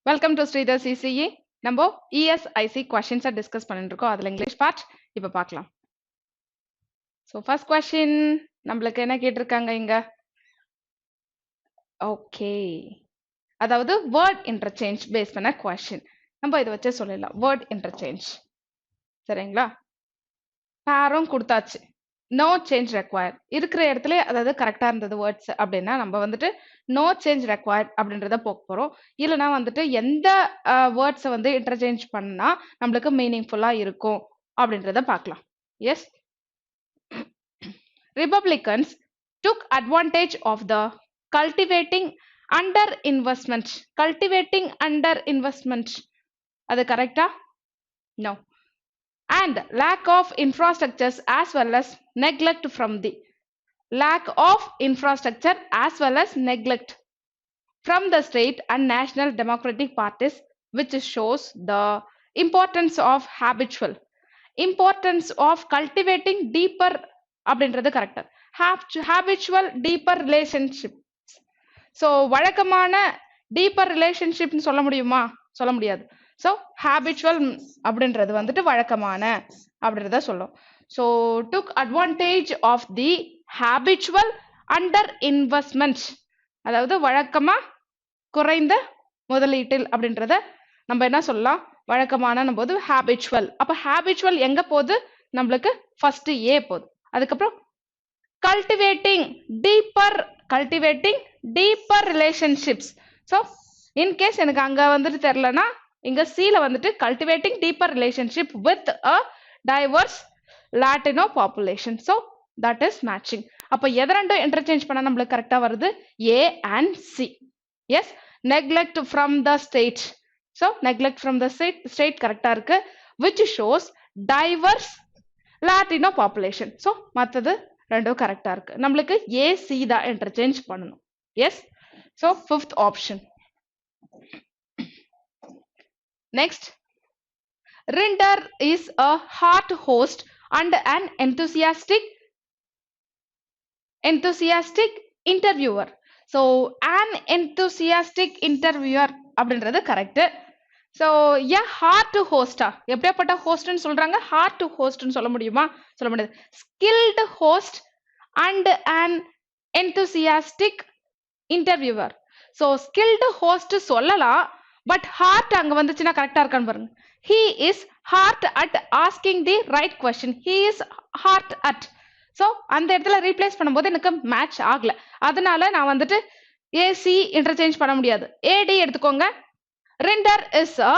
Welcome to Sridhar CCE. நம்ம ESIC கொஸ்டின்ஸை discuss பண்ணிட்டு இருக்கோம். அதில் இங்கிலீஷ் பார்ட் இப்போ பார்க்கலாம். ஸோ ஃபர்ஸ்ட் கொஸ்டின் நம்மளுக்கு என்ன கேட்டிருக்காங்க இங்க? ஓகே, அதாவது வேர்ட் இன்டர்சேஞ்ச் பேஸ் பண்ண கொஸ்டின். நம்ம இதை வச்சே சொல்லிடலாம், வேர்ட் இன்டர்சேஞ்ச். சரிங்களா? பேரும் கொடுத்தாச்சு, நோ சேஞ்ச் ரெக்வயர்ட் இருக்கிற இடத்துல, அதாவது கரெக்டாக இருந்தது வேர்ட்ஸ் அப்படின்னா நம்ம வந்துட்டு நோ சேஞ்ச் ரெக்வயர்ட் அப்படின்றத போக போகிறோம். இல்லைனா வந்துட்டு எந்த வேர்ட்ஸை வந்து இன்டர்சேஞ்ச் பண்ணால் நம்மளுக்கு மீனிங்ஃபுல்லாக இருக்கும் அப்படின்றத பார்க்கலாம். Yes, Republicans took advantage of the cultivating under investment. Cultivating under investment, அது கரெக்டா? No. And lack of infrastructures as well as neglect from the lack of infrastructure as well as neglect from the state and national democratic parties, which shows the importance of cultivating deeper அப்படின்றது கரெக்டா? habitual deeper relationship. So வழக்கமான deeper ரிலேஷன்ஷிப்னு சொல்ல முடியுமா? சொல்ல முடியாது. So habitual அப்படின்றது வந்துட்டு வழக்கமான அப்படின்றத சொல்லும். So took advantage of the habitual under investment, அதாவது வழக்கமா குறைந்த முதலீட்டில் அப்படின்றத நம்ம என்ன சொல்லலாம்? வழக்கமான போது ஹேபிச்சுவல். அப்போ ஹேபிச்சுவல் எங்க போகுது? நம்மளுக்கு ஃபர்ஸ்ட் ஏ போகுது. அதுக்கப்புறம் cultivating deeper relationships. so in case எனக்கு அங்க வந்துட்டு தெரியலனா இங்க C ல வந்துட்டு cultivating deeper relationship with a diverse Latino population. so that is matching. அப்ப எது ரெண்டும் இன்டர்சேஞ்ச் பண்ணா நம்மளுக்கு கரெக்டா வருது? A and C. yes, neglect from the state. so neglect from the state கரெக்டா இருக்கு, which shows diverse Latino population. so மத்தது ரெண்டும் கரெக்டா இருக்கு. நம்மளுக்கு AC தான் இன்டர்சேஞ்ச் பண்ணணும். Yes, so fifth option. Next, Rinder is a hard host and an enthusiastic interviewer. So an enthusiastic interviewer அப்படின்றது கரெக்ட். ஸோ ஹார்ட் ஹோஸ்டா, எப்படியாப்பட்ட ஹோஸ்ட்னு சொல்றாங்க? ஹார்ட் ஹோஸ்ட்னு சொல்ல முடியுமா? சொல்ல முடியாது. Skilled host and an enthusiastic interviewer. So skilled host சொல்லலாம், பட் ஹார்ட் அங்க வந்துச்சுன்னா கரெக்டா இருக்கான்னு பாருங்க. He is hard at asking the right question. He is hard at. So அந்த இடத்துல ரீப்ளேஸ் பண்ணும்போது எனக்கு மேட்ச் ஆகல, அதனால நான் வந்துட்டு ஏசி இன்டர்சேஞ்ச் பண்ண முடியாது. ஏடி எடுத்துக்கோங்க. Render is a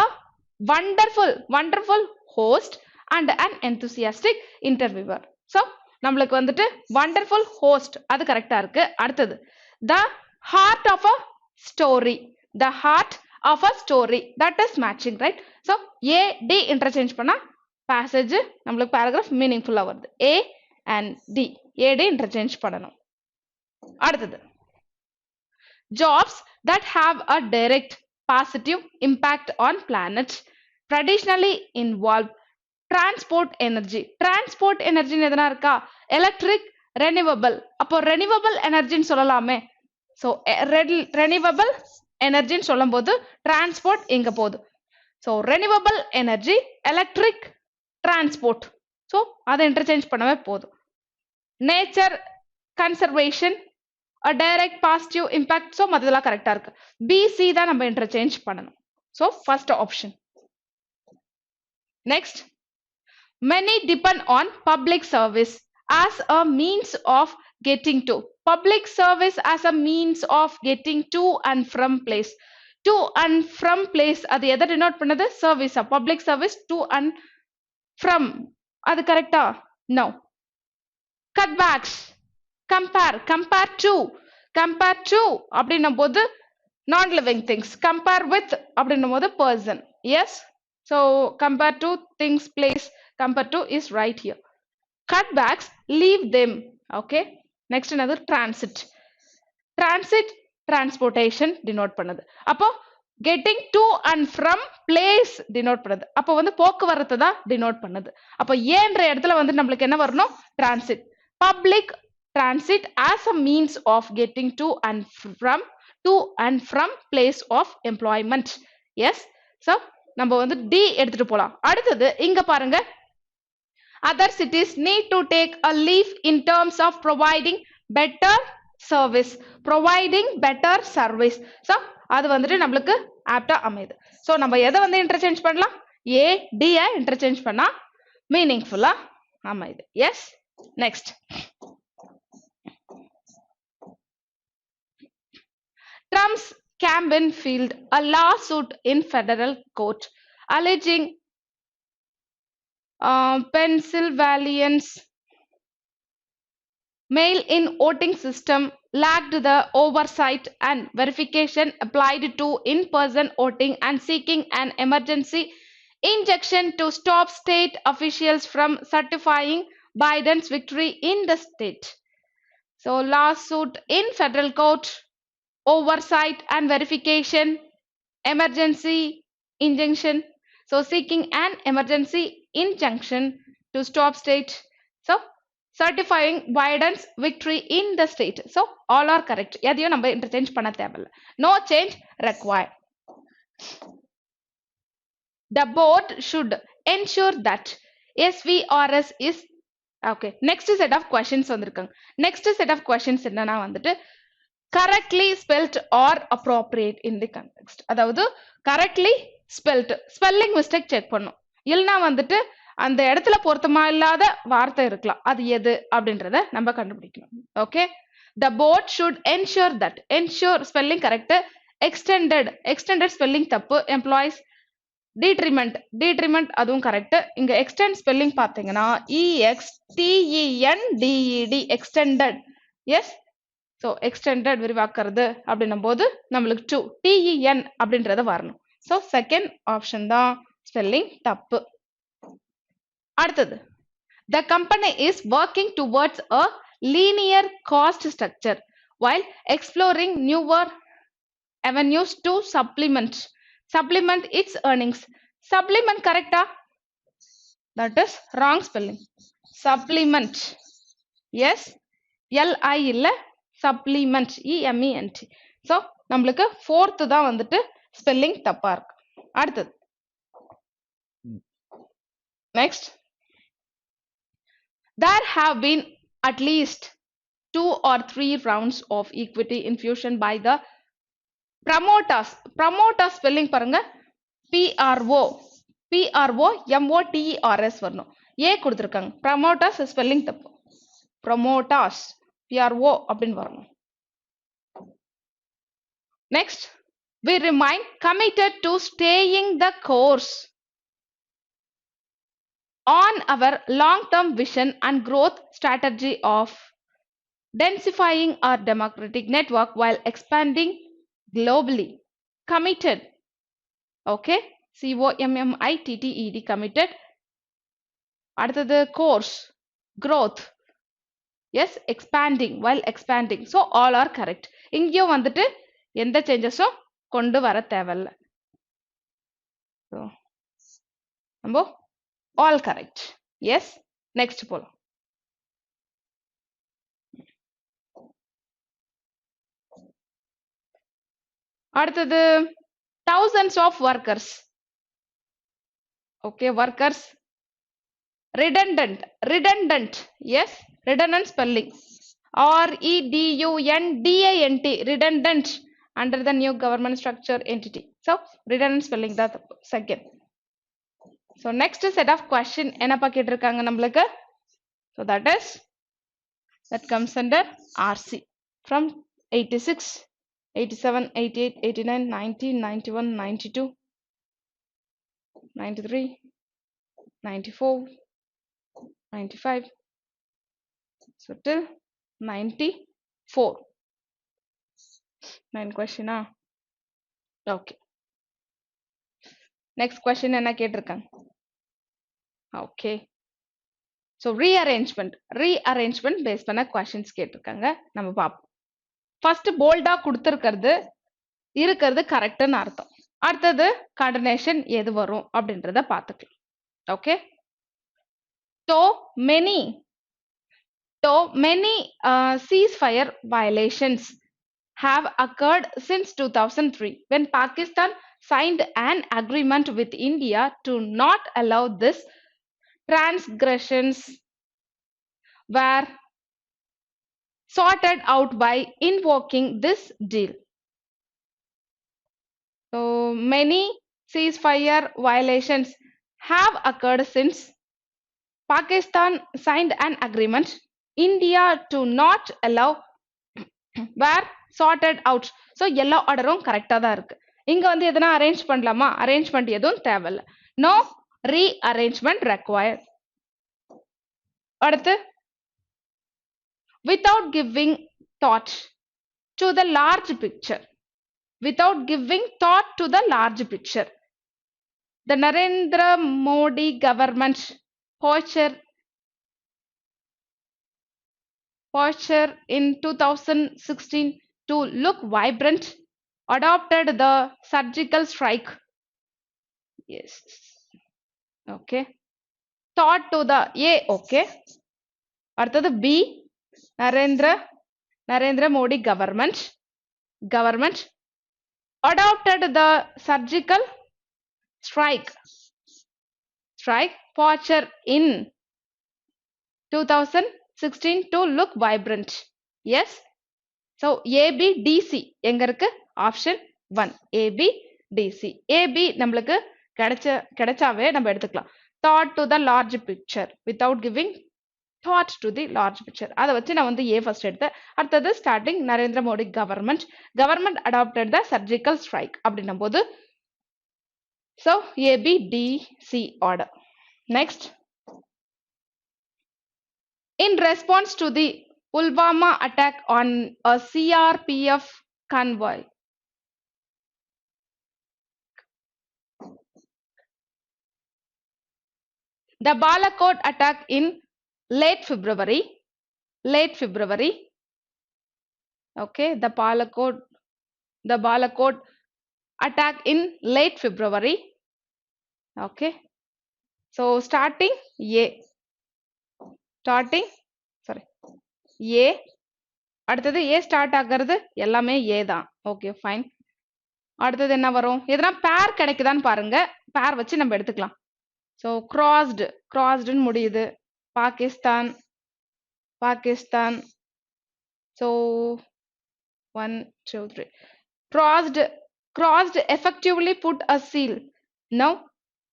wonderful host and an enthusiastic interviewer. So நம்மளுக்கு வந்துட்டு wonderful host அது கரெக்டா இருக்கு. அடுத்தது the heart of a story. The heart of a story, that is matching, right? So A D interchange பண்ணா passage நம்மளுக்கு paragraph meaningful-ஆ வருது. A and D, A D interchange பண்ணணும். அடுத்தது jobs that have a direct positive impact on planet traditionally involve transport energy. Transport energy எதனா இருக்கா? electric, renewable. அப்போ renewable energy சொல்லலாமே. so renewable energy சொல்லும்போது transport இங்க போகுது. so renewable energy, electric, transport. so அதை interchange பண்ணவே போதும். nature conservation, a direct positive impact. so மத்ததெல்லாம் கரெக்டா இருக்கு. BC தான் நம்ம இன்டர்சேஞ்ச் பண்ணணும். so first option. next, many depend on public service as a means of getting to. Public service as a means of getting to and from place. To and from place, அது எதை denote பண்ணது? service. public service to and from, அது கரெக்டா? no. cutbacks, compare to அப்படின்னும் போது non living things. compare with அப்படின்னும் போது person. yes, so compare to things, place, compare to is right here. cutbacks, leave them. okay, next another transit. transportation denote பண்ணது. அப்போ getting to and from place denote பண்ணது. அப்போ வந்து போக்குவரத்து தான் denote பண்ணது. அப்போ ஏன்ற இடத்துல வந்து நம்மளுக்கு என்ன வரணும்? transit. public transit as a means of getting to and from place of employment. Yes. So நம்ம வந்து டி எடுத்துட்டு போலாம். அடுத்தது இங்க பாருங்க, other cities need to take a leaf in terms of providing better service. providing better service. So அது வந்துட்டு நம்மளுக்கு ஆப்டா அமையுது. ஸோ நம்ம எதை வந்து இன்டர்சேஞ்ச் பண்ணலாம்? ஏ டியை இன்டர்சேஞ்ச் பண்ணா மீனிங்ஃபுல்லா அமையுது. Yes. Next, Trump's campaign filed a lawsuit in federal court alleging Pennsylvania's mail-in voting system lacked the oversight and verification applied to in-person voting and seeking an emergency injunction to stop state officials from certifying Biden's victory in the state. So lawsuit in federal court, oversight and verification, emergency injunction. So seeking an emergency injunction to stop state. So certifying Biden's victory in the state. So all are correct. எதையும் நம்ம interchange பண்ண தேவையில்ல. No change required. The board should ensure that SVRS is okay. Next set of questions வந்திருக்காங்க. Next set of questions என்னன்னா வந்துட்டு correctly spelt or appropriate in the context. அதாவது correctly spelt, spelling mistake check பண்ணும். இல்லனா வந்துட்டு அந்த இடத்துல பொருத்தமா இல்லாத வார்த்தை இருக்கலாம். அது எது அப்படின்றத நம்ம கண்டுபிடிக்கணும். Okay. The board should ensure that, ensure spelling correct, extended spelling தப்பு, employees detriment, detriment அதுவும் கரெக்ட். இங்க extend spelling பாத்தீங்கன்னா EXTENDED, extended. Yes. So extended விரிவாக்குறது அப்படின்னும் போது நம்மளுக்கு 2 TEN அப்படின்றத வரணும். ஸோ செகண்ட் ஆப்ஷன் தான் ஸ்பெல்லிங் தப்பு. அடுத்தது, the company is working towards a linear cost structure while exploring newer avenues to supplement its earnings. Supplement correcta? That is wrong spelling. Supplement. Yes. LI இல்ல, supplement, EMENT. So நம்மளுக்கு fourth தான் வந்துட்டு spelling தப்பா இருக்கு. அடுத்தது, next, there have been at least 2 or 3 rounds of equity infusion by the promoters. Promoters spelling பாருங்க, PROMOTERS வரணும். ஏ கொடுத்துருக்காங்க. promoters ஸ்பெல்லிங் தப்பு. promoters PRO அப்படின்னு வரணும். Next, we remain committed to staying the course on our long-term vision and growth strategy of densifying our democratic network while expanding globally. Committed. Okay. COMMITTED, committed. அடுத்தது course, growth. Yes, expanding, while expanding. So all are correct. இங்கேயும் வந்துட்டு எந்த சேஞ்சஸும் கொண்டு வர தேவையில்ல. நம்ம all correct. Yes. Next போலாம். அடுத்தது, thousands of workers. Okay, workers. Redundant. Yes, redundant spelling. REDUNDANT, redundant, under the new government structure entity. So redundant spelling that second. So next set of question enna pakkitirukanga nambalukku. So that comes under RC from 86, 87, 88, 89, 90, 91, 92, 93, 94, 95. So till 94. 9 question. Okay. Next question enna கேட்டிருக்காங்க. Okay. So rearrangement based பண்ண questions கேட்டிருக்காங்க. நம்ம பாப்போம். First bold-ஆ இருக்கிறது கரெக்ட்னு அர்த்தம். அடுத்தது coordination எது வரும் அப்படின்றத பார்த்துக்கலாம். Okay. So many ceasefire violations have occurred since 2003 when Pakistan signed an agreement with India to not allow this transgressions were sorted out by invoking this deal. So many ceasefire violations have occurred since Pakistan signed an agreement India to not allow were sorted out. So எல்லா ஆர்டரும் கரெக்டா தான் இருக்கு. இங்க வந்து எதனா arrange பண்ணலாமா? Arrangement எதுவும் தேவையில்ல. No rearrangement required. அடுத்து without giving thought to the large picture. Without giving thought to the large picture. The Narendra Modi government posture in 2016 to look vibrant adopted the surgical strike. Yes. Okay. Thought to the A. Okay. அடுத்தது B. Narendra Modi government adopted the surgical strike posture in 2016 to look vibrant. Yes. So ABDC எங்க இருக்கு? Option 1. ABDC. AB நம்மளுக்கு கிடைச்சாவே நம்ம எடுத்துக்கலாம். Thought to the large picture without giving thought to the large picture. அதை வச்சு நான் வந்து A first எடுத்தேன். அடுத்தது starting Narendra Modi government adopted the surgical strike அப்படின்னும் போது so ABDC order. Next. In response to the Pulwama attack on a CRPF convoy, the Balakot attack in late February. Okay, the Balakot attack in late February. Okay, so starting A. A. அடுத்தது A start ஆகிறது எல்லாமே A தான். Okay fine. அடுத்தது என்ன வரும்? எதனா பேர் கிடைக்குதான்னு பாருங்க. பேர் வச்சு நம்ம எடுத்துக்கலாம். ஸோ crossed முடியுது. Pakistan. So 1, 2, 3. Crossed effectively put a seal. Now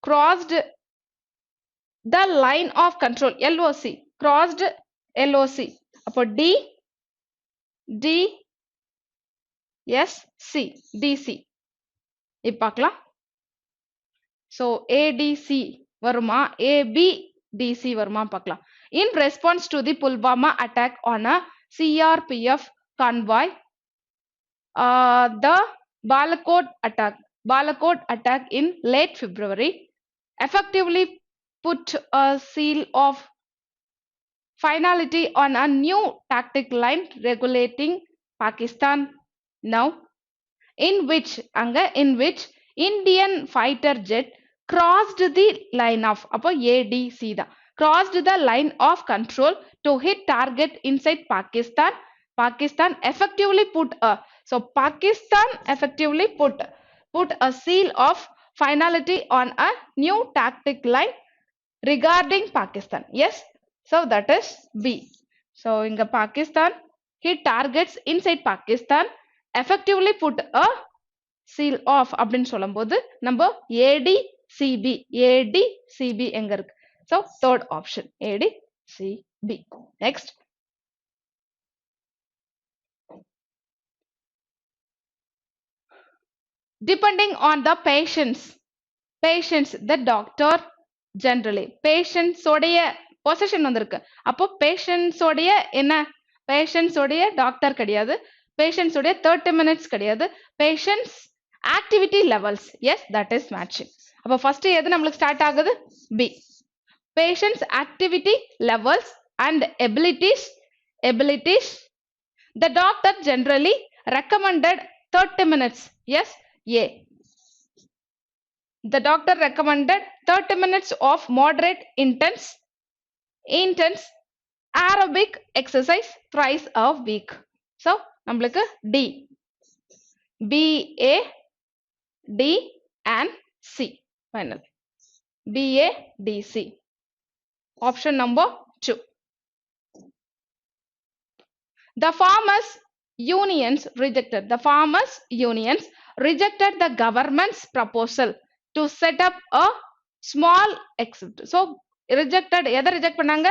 crossed the line of control. LOC. Crossed LOC. அப்போ DSC. DC. இப்போ பார்க்கலாம். So ADC வருமா? ABDC வருமா பார்க்கலாம். In response to the Pulwama attack on a CRPF convoy, the Balakot attack in late February effectively put a seal of finality on a new tactic line regulating Pakistan now, in which Indian fighter jet crossed the line of ADC தான் crossed the line of control to hit target inside Pakistan. Pakistan effectively put a seal of finality on a new tactic line regarding Pakistan. Yes. So that is B. So inga Pakistan hit targets inside Pakistan, effectively put a seal off அப்படின்னு சொல்லும்போது நம்ம ADCB எங்க இருக்கு? So third option ADCB. Next. Depending on the patients the doctor generally patients உடைய position வந்திருக்கு. அப்போ patients உடைய என்ன? பேஷண்ட்ஸ் உடைய டாக்டர் கிடையாது. பேஷண்ட்ஸ் உடைய 30 minutes கிடையாது. Patients activity levels. Yes, that is matching. அப்போ ஃபர்ஸ்ட் எது நம்மளுக்கு ஸ்டார்ட் ஆகுது? B. Patients activity levels and abilities. The doctor generally recommended 30 minutes. Yes, A. The doctor recommended 30 minutes of moderate intense aerobic exercise thrice a week. So நம்மளுக்கு D. BA D and C. Final. BADC. Option number 2. The farmers unions rejected the government's proposal to set up a small except. So rejected எதை reject பண்ணாங்க?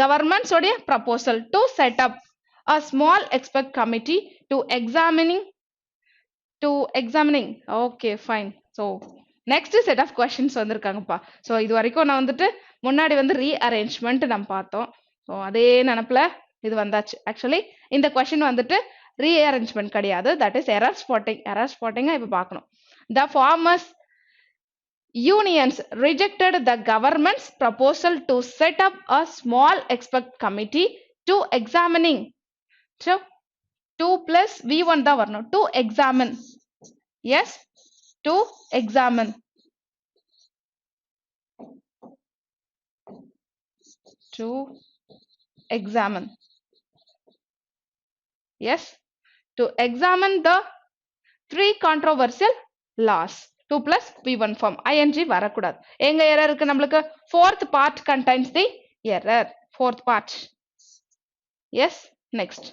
Government's உடைய proposal to set up a small expert committee to examining. Okay, fine. So next set of questions வந்திருக்காங்கப்பா. So இது வரைக்கும் நான் வந்துட்டு முன்னாடி வந்து ரீஅரேஞ்ச்மெண்ட் நம்ம பார்த்தோம். ஸோ அதே நினப்பில் இது வந்தாச்சு. ஆக்சுவலி இந்த கொஸ்டின் வந்துட்டு ரீஅரேஞ்ச்மெண்ட் கிடையாது, தட் இஸ் எரர் ஸ்பாட்டிங் இப்போ பார்க்கணும். த farmers unions rejected the government's proposal to set up a small expert committee to examining. So 2 plus V1 தான் வரணும். To examine. Yes, to examine. To examine. Yes, to examine the 3 controversial laws. 2 plus V1 form. ing வரக்கூடாது. எங்க error இருக்கு நம்மளுக்கு? 4th part contains the error. 4th part. Yes, next.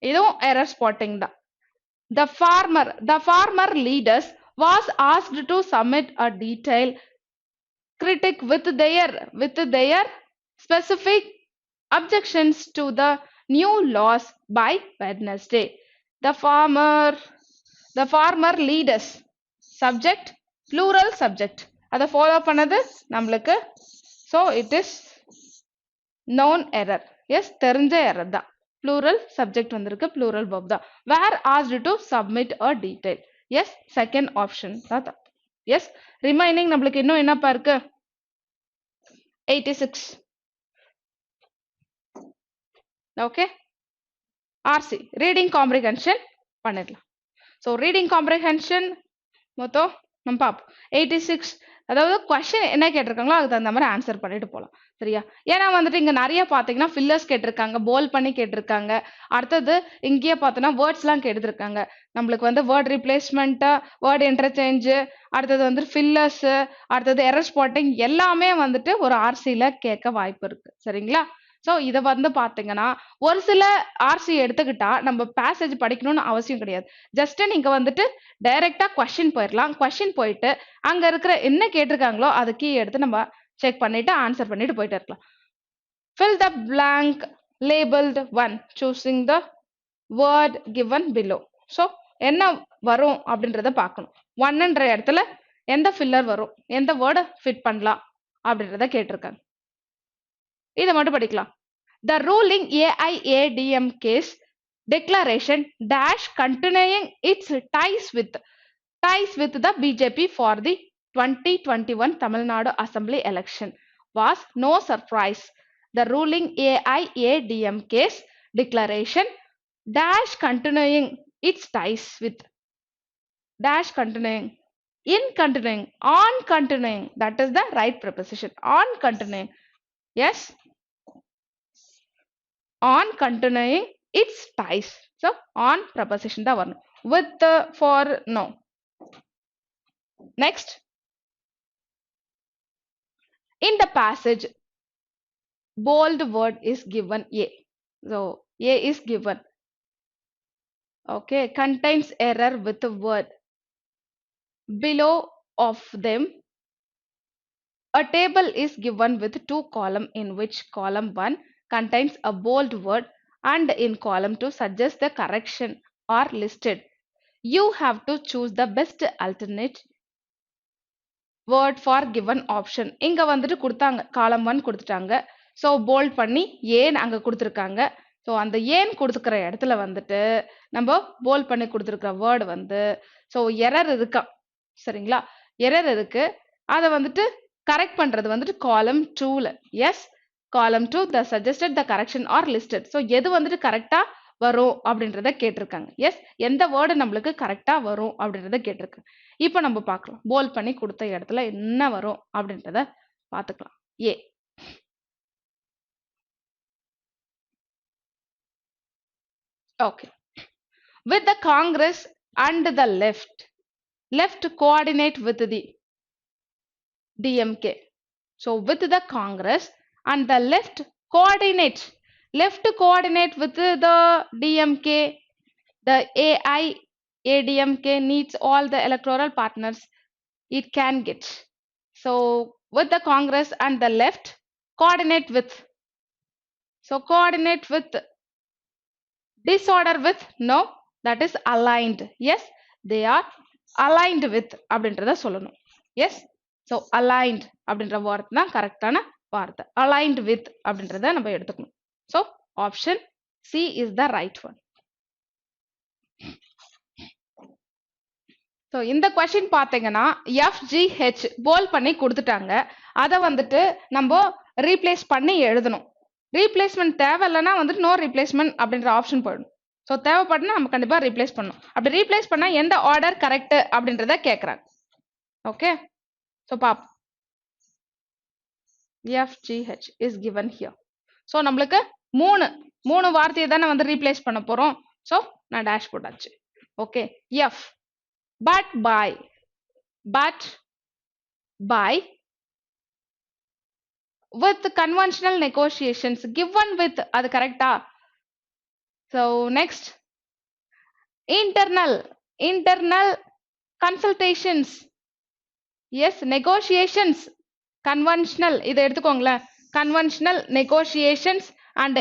இதுவும் error spotting தான். The farmer leaders was asked to submit a detailed critique with their specific objections to the new laws by Wednesday. The farmer leaders subject plural subject அதை follow பண்ணது நம்மளுக்கு. So it is known error. Yes, தெரிஞ்ச error தான். Plural subject வந்திருக்கு, plural verb தான். Were asked to submit a detail. Yes, second option தான். Yes, remaining நம்மளுக்கு இன்னும் என்னப்பா இருக்கு? 86. Okay, RC reading comprehension பண்ணிடலாம். So reading comprehension மொத்தம் நம்ம பார்ப்போம். 86, அதாவது கொஸ்டின் என்ன கேட்டிருக்காங்களோ அதுக்கு தகுந்த மாதிரி ஆன்சர் பண்ணிட்டு போகலாம். சரியா? ஏன்னா வந்துட்டு இங்கே நிறைய பார்த்தீங்கன்னா ஃபில்லர்ஸ் கேட்டிருக்காங்க, போல் பண்ணி கேட்டிருக்காங்க. அடுத்தது இங்கேயே பார்த்தோன்னா வேர்ட்ஸ்லாம் கேட்டிருக்காங்க. நம்மளுக்கு வந்து வேர்ட் ரீப்ளேஸ்மெண்ட்டு, வேர்ட் இன்டர்சேஞ்சு, அடுத்தது வந்து ஃபில்லர்ஸு, அடுத்தது எரர் ஸ்பாட்டிங் எல்லாமே வந்துட்டு ஒரு ஆர்சியில் கேட்க வாய்ப்பு இருக்குது. சரிங்களா? ஸோ இதை வந்து பார்த்தீங்கன்னா ஒரு சில ஆர்சி எடுத்துக்கிட்டா நம்ம பேசேஜ் படிக்கணும்னு அவசியம் கிடையாது. ஜஸ்ட் நீங்க வந்துட்டு டைரக்டா கொஸ்டின் போயிடலாம். கொஸ்டின் போயிட்டு அங்க இருக்கிற என்ன கேட்டிருக்காங்களோ அதை கீ எடுத்து நம்ம செக் பண்ணிட்டு ஆன்சர் பண்ணிட்டு போயிட்டு இருக்கலாம். Fill the blank labeled 1 choosing the word given below. So என்ன வரும் அப்படின்றத பார்க்கணும். 1ன்ற இடத்துல எந்த ஃபில்லர் வரும், எந்த வேர்டை ஃபிட் பண்ணலாம் அப்படின்றத கேட்டிருக்காங்க. இதை மட்டும் படிக்கலாம். The ruling AIADMK's declaration dash continuing its ties with the BJP for the 2021 Tamil Nadu Assembly election was no surprise. The ruling AIADMK's declaration dash continuing its ties with dash continuing in continuing on continuing, that is the right preposition, on continuing. Yes, on continuing its ties. So on preposition da varano with the for no. Next, in the passage bold word is given A. So A is given. Okay, contains error with the word. Below of them a table is given with 2 columns in which column 1 contains a bold word and in column 2 suggests the correction are listed. You have to choose the best alternate word for given option. இங்க வந்துட்டு கொடுத்தாங்க, column 1 கொடுத்துட்டாங்க. So bolt பண்ணி ஏன் அங்கே கொடுத்துருக்காங்க. So அந்த ஏன் கொடுத்துக்கிற இடத்துல வந்துட்டு நம்ம போல்ட் பண்ணி கொடுத்துருக்கிற வேர்டு வந்து ஸோ எரர் இருக்கா. சரிங்களா? எரர் இருக்கு. அதை வந்துட்டு கரெக்ட் பண்ணுறது வந்துட்டு காலம் 2ல. எஸ், காலம் 2 the suggested the correction are listed. So எது வந்துட்டு கரெக்டாக வரும் அப்படின்றத கேட்டிருக்காங்க. எஸ், எந்த வேர்டு நம்மளுக்கு கரெக்டாக வரும் அப்படின்றத கேட்டிருக்காங்க. இப்போ நம்ம பார்க்கலாம் போல் பண்ணி கொடுத்த இடத்துல என்ன வரும் அப்படின்றத பார்த்துக்கலாம். ஏ. Okay. With the Congress and the left left coordinate with the DMK. So with the Congress and the left coordinate with the DMK, the ADMK needs all the electoral partners it can get. So with the Congress and the left coordinate with, so coordinate with, disorder with, no, that is aligned. Yes, they are aligned with அப்படின்றத சொல்லணும். Yes, so aligned அப்படின்ற வார்த்தை தான் கரெக்டான வார்த்தை. aligned with அப்படின்றத நம்ம எடுத்துக்கணும். So option C is the right one. So இந்த கொஸ்டின் பார்த்தீங்கன்னா FGH போல் பண்ணி கொடுத்துட்டாங்க. அதை வந்துட்டு நம்ம ரீப்ளேஸ் பண்ணி எழுதணும். ரீப்ளேஸ்மெண்ட் தேவையில்லைன்னா வந்துட்டு நோ ரீப்ளேஸ்மெண்ட் அப்படின்ற ஆப்ஷன் போயிடும். ஸோ தேவைப்படுனா நம்ம கண்டிப்பாக ரீப்ளேஸ் பண்ணணும். அப்படி ரீப்ளேஸ் பண்ணால் எந்த ஆர்டர் கரெக்ட் அப்படின்றத கேட்குறாங்க. ஓகே, ஸோ பாப்போம். FGH is given here. So நம்மளுக்கு மூணு வார்த்தையை தானே வந்து ரீப்ளேஸ் பண்ண போகிறோம். ஸோ நான் டேஷ் போட்டாச்சு. Okay, F but by with conventional negotiations, given with, அது கரெக்டா? So next, internal consultations. Yes, negotiations, conventional, இதை எடுத்துக்கோங்களேன். conventional negotiations and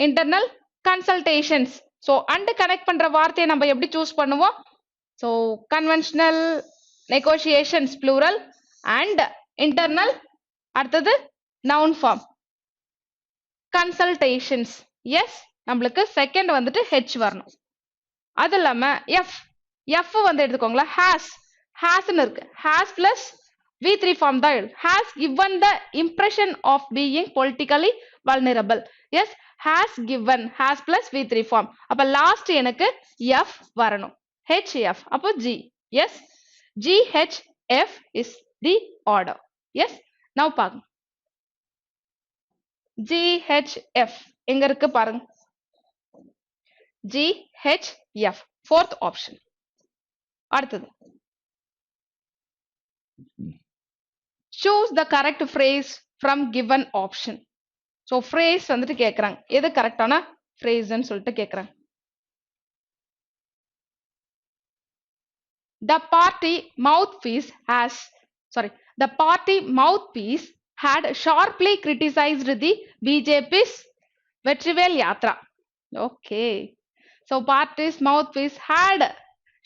internal consultations. So and connect பண்ற வார்த்தையை நம்ம எப்படி சூஸ் பண்ணுவோம்? So conventional negotiations plural and internal அடுத்தது noun form consultations. Yes, நம்மளுக்கு செகண்ட் வந்துட்டு H வரணும். அது இல்லாம F வந்து எடுத்துக்கோங்களா, hasன்னு இருக்கு. has plus V3 form தான் எழுது. has given the impression of being politically vulnerable. Yes, has given, has plus V3 form. அப்ப லாஸ்ட் எனக்கு F வரணும். HF அப்போ G. Yes, GHF is the order. Yes, now பாருங்க. GHF எங்க இருக்கு பாருங்க. GHF fourth option. அடுத்தது choose the correct phrase from given option. So phrase வந்துட்டு கேக்குறாங்க. எது கரெக்டான phrase-ன்னு சொல்லிட்டு கேக்குறாங்க. The party mouthpiece had sharply criticized the BJP's Vetrivel Yatra. Okay. So party's mouthpiece had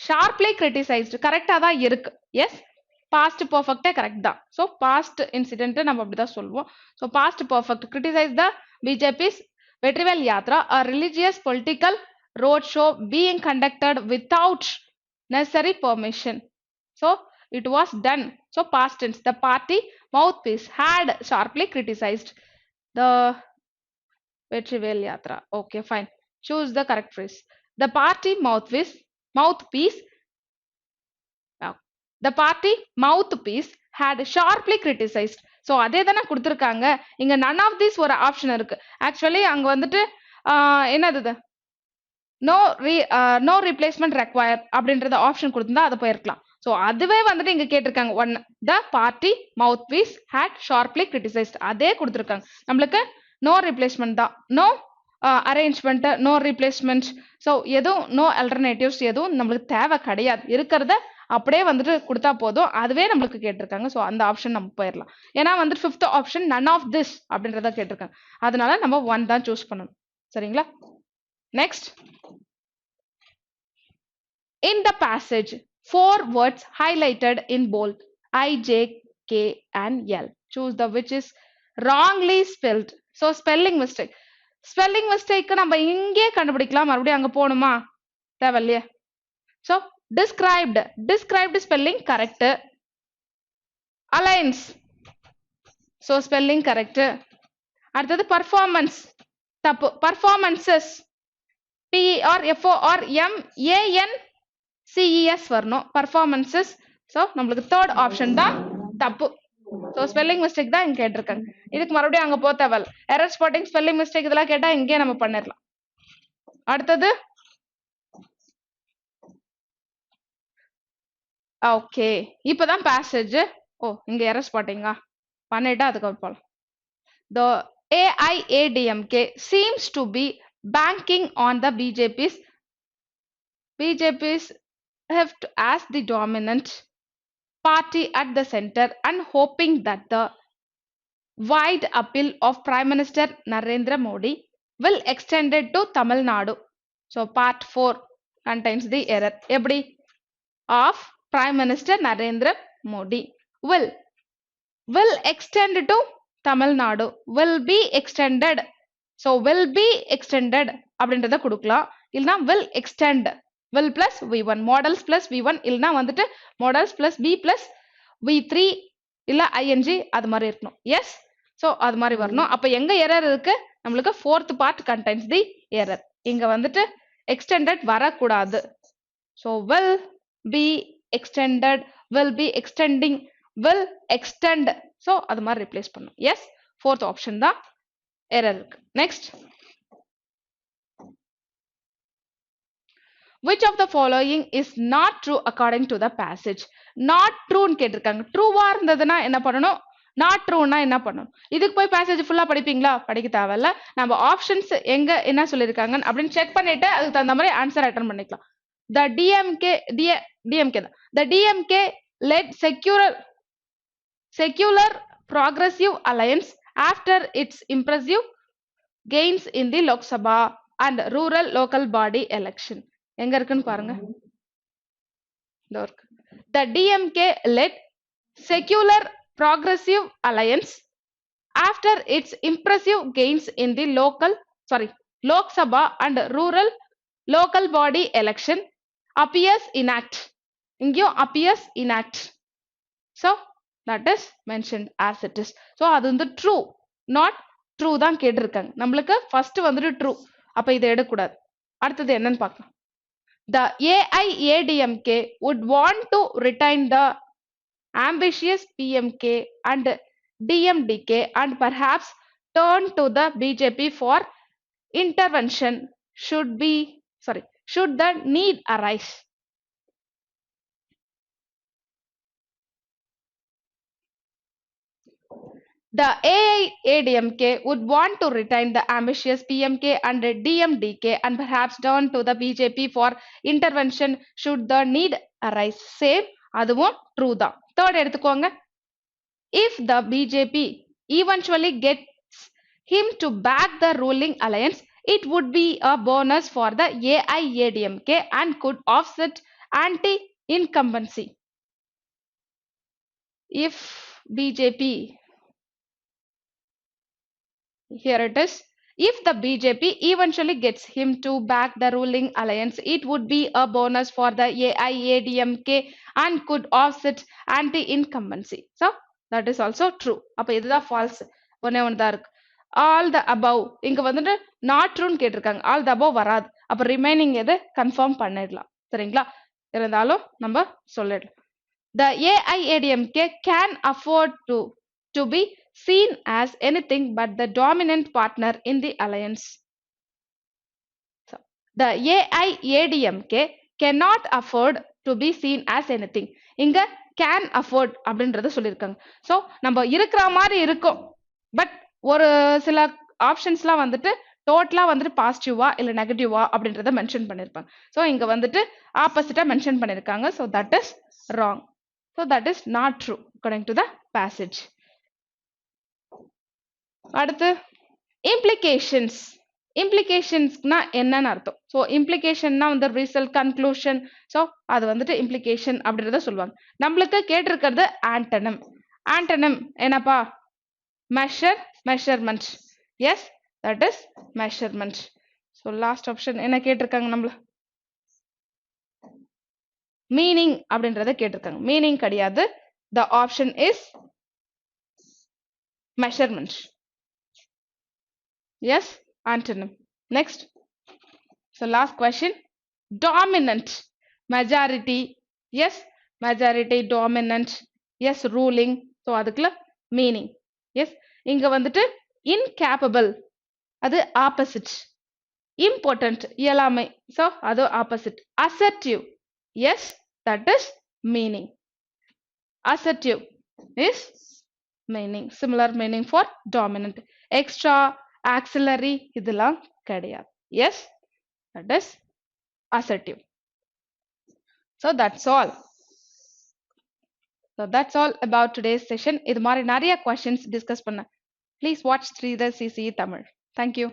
sharply criticized. கரெக்டா தான் இருக்கு. Yes. Past perfect correct தான். So past incident நம்ம அப்படிதான் சொல்லுவோம். So past perfect criticize the BJP's Vetrivel Yatra, a religious political road show being conducted without necessary permission. So it was done. So past tense, the party mouthpiece had sharply criticized the Vetrivel Yatra. Okay, fine. Choose the correct phrase. The party mouthpiece had sharply criticized. So அதே தானே கொடுத்துருக்காங்க. இங்க none of these ஒரு option இருக்கு. Actually அங்க வந்துட்டு என்னது no replacement required அப்படின்றத ஆப்ஷன் கொடுத்திருந்தா அது போயிருக்கலாம். ஸோ அதுவே வந்துட்டு இங்க கேட்டிருக்காங்க. One the party mouthpiece had sharply criticized அதே கொடுத்துருக்காங்க. நம்மளுக்கு no replacement தான். no arrangement, no replacement. So எதுவும் no alternatives எதுவும் நம்மளுக்கு தேவை கிடையாது. இருக்கிறத அப்படியே வந்துட்டு கொடுத்தா போதும். அதுவே நம்மளுக்கு கேட்டிருக்காங்க. ஸோ அந்த ஆப்ஷன் நம்ம போயிடலாம். ஏன்னா வந்துட்டு fifth option none of this அப்படின்றத கேட்டிருக்காங்க. அதனால நம்ம 1 தான் சூஸ் பண்ணணும். சரிங்களா? Next, in the passage 4 words highlighted in bold I, J, K and L. Choose the which is wrongly spelled. So spelling mistake நம்ம இங்கே கண்டுபிடிக்கலாம். மறுபடியும் அங்க போகணுமா? தேவையில்லையே. So described spelling correct. Aligns, so spelling correct. அடுத்தது performance தப்பு. performances PERFORMANCES வரணும். performances. so நம்மளுக்கு third option தான் தப்பு. so spelling mistake தான் இங்க கேட்டிருக்காங்க. இதுக்கு மறுபடியும் அங்க போக தேவையில்ல. error spotting, spelling mistake இதெல்லாம் கேட்டா இங்கே நம்ம பண்ணிடலாம். அடுத்தது ஓகே, இப்பதான் பேசேஜ். ஓ, இங்க எரர் ஸ்பாட்டிங்கா பண்ணிட்டு அதுக்கப்புறம் போலாம். The AIADMK seems to be banking on the BJP's heft as the dominant party at the center and hoping that the wide appeal of Prime Minister Narendra Modi will extend it to Tamil Nadu. So part 4 contains the error. எப்படி of Prime Minister Narendra Modi will extend to Tamil Nadu, will be extended. So will be extended அப்படின்றத கொடுக்கலாம். இல்லனா will extend, will plus v1, models plus v1 இல்லனா வந்துட்டு models plus b plus v3 இல்ல ing அது மாதிரி இருக்கணும். Yes, so அது மாதிரி வரணும். அப்ப எங்க எரர் இருக்கு? நம்மளுக்கு fourth part contains the error. இங்க வந்துட்டு extended வரக்கூடாது. So will be extended, will be extending, will extend. So அது மாதிரி replace பண்ணணும். Yes, fourth option தான் error இருக்கு. Next, which of the following is not true according to the passage? Not true ன்னு கேட்டிருக்காங்க. ட்ரூவா இருந்ததுன்னா என்ன பண்ணணும்? not trueனா என்ன பண்ணணும்? இதுக்கு போய் passage ஃபுல்லா படிப்பீங்களா? படிக்க தேவையில்ல. நம்ம ஆப்ஷன்ஸ் எங்க என்ன சொல்லிருக்காங்க அப்படின்னு செக் பண்ணிட்டு அதுக்கு தகுந்த மாதிரி ஆன்சர் அட்டெண்ட் பண்ணிக்கலாம். The DMK தான். The DMK led secular progressive alliance after its impressive gains in the Lok Sabha and rural local body election. எங்க இருக்குன்னு பாருங்க. The DMK led secular progressive alliance after its impressive gains in the Lok Sabha and rural local body election appears inact. இங்கேயும் appears inact. So that is mentioned as it is. So அது வந்து true, not true தான் கேட்டிருக்காங்க. நம்மளுக்கு first வந்துட்டு true. அப்ப இதை எடுக்கக்கூடாது. அடுத்தது என்னன்னு பார்க்கலாம். The AIADMK would want to retain the ambitious PMK and DMDK and perhaps turn to the BJP for intervention should the need arise. The AIADMK would want to retain the ambitious PMK and DMDK and perhaps turn to the BJP for intervention should the need arise. Same, அதுவும் true தான். Third எடுத்துக்கோங்க. If the BJP eventually gets him to back the ruling alliance, it would be a bonus for the AIADMK and could offset anti-incumbency. If BJP, here it is, if the BJP eventually gets him to back the ruling alliance, it would be a bonus for the AIADMK and could offset anti-incumbency. So that is also true. அப்ப இதுதான் false. ஒண்ணே ஒண்ணுதான் இருக்கு. All the above, இங்க வந்துட்டு not true ன்னு கேட்டிருக்காங்க. All the above வராது. அப்ப remaining எது confirm பண்ணிடலாம். சரிங்களா? இருந்தாலும் நம்ம சொல்லிடலாம். The AIADMK can afford to be seen as anything but the dominant partner in the alliance. So, the AIADMK cannot afford to be seen as anything. இங்க can afford அப்படின்றத சொல்லியிருக்காங்க. ஸோ நம்ம இருக்கிற மாதிரி இருக்கும், பட் ஒரு சில ஆப்ஷன்ஸ்லாம் வந்துட்டு டோட்டலா வந்துட்டு பாசிட்டிவா இல்ல நெகட்டிவா அப்படின்றத மென்ஷன் பண்ணிருப்பாங்க. ஸோ இங்க வந்துட்டு ஆப்போசிட்டா மென்ஷன் பண்ணிருக்காங்க. So that is wrong. So that is not true according to the passage. அடுத்து இம்ப்ளிகேஷன்ஸ். இம்ப்ளிகேஷன்ஸ்னா என்னன்னு அர்த்தம். ஸோ இம்ப்ளிகேஷன்னா வந்து ரிசல்ட், கன்க்ளூஷன். ஸோ அது வந்துட்டு இம்ப்ளிகேஷன் அப்படின்றத சொல்லுவாங்க. நம்மளுக்கு கேட்டிருக்கிறது ஆண்டனம். ஆண்டனம் என்னப்பா? Measure, measurement. Yes, that is measurement. So last option என்ன கேட்டிருக்காங்க? நம்மள மீனிங் அப்படின்றத கேட்டிருக்காங்க. மீனிங் கிடையாது. The option is measurement. Yes, antonym. Next. So last question. Dominant. Majority. Yes, majority, dominant. Yes, ruling. So அதுக்குள்ள meaning. Yes, இங்க வந்துட்டு incapable, அது opposite. Important, இயலாமை. So அது opposite. Assertive. Yes, that is meaning. Assertive is meaning, similar meaning for dominant. Extra, auxiliary இதெல்லாம் கிடையாது. Yes, that is assertive. So that's all. So that's all about today's session. இது மாதிரி நிறைய questions discuss பண்ண. Please watch Sreedharscce Tamil. Thank you.